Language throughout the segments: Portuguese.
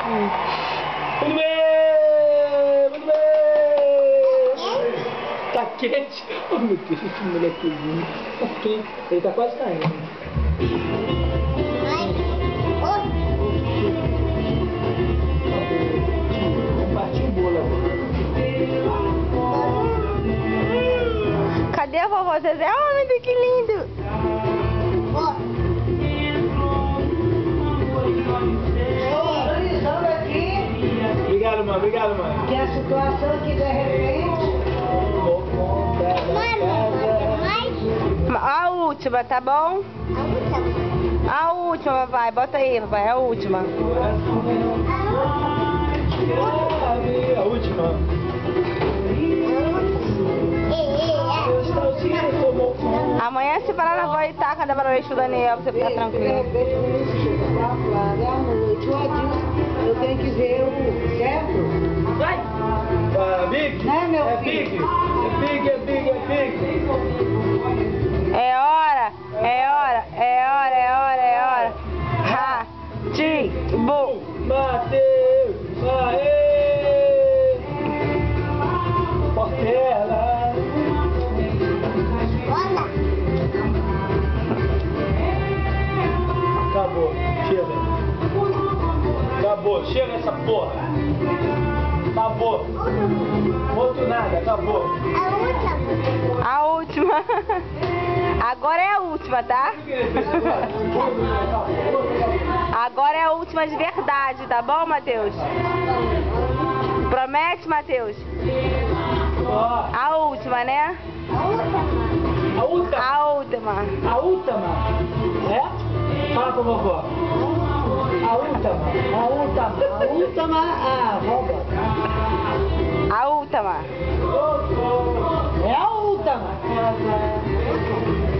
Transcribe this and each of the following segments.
Muito bem! Muito bem! Tá quente? Oh meu Deus, esse molequinho tá quente. Ele tá quase caindo. Vamos partir um bolo agora. Cadê a vovó Zezé? Oh, meu Deus, que lindo! Obrigado, mãe. Obrigado, mãe. Que a situação que de repente... A última, tá bom? A última, vai. Bota aí, papai. A última. A última. Amanhã, se parar na avó e taca da barulho do Daniel, pra você ficar tranquilo. De repente o Luiz chega pra Flávia à noite. O Adilson, eu tenho que ver o... Certo? Vai! Big? Né, meu Big? filho? É big. É hora, é hora, é hora, é hora, é hora. Ha, ti, bu. Mateus! Aê! Portela! Acabou, chega. Acabou, chega essa porra. Acabou. Outro nada, acabou. A última. Agora é a última, tá? Agora é a última de verdade, tá bom, Matheus? Promete, Matheus? A última, né? A última. A última. A última. É? Fala com a vovó. A última. A última, a rouba. A última. É a última.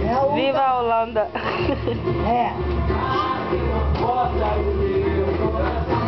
É a última. Viva a Holanda. É. Bota aí.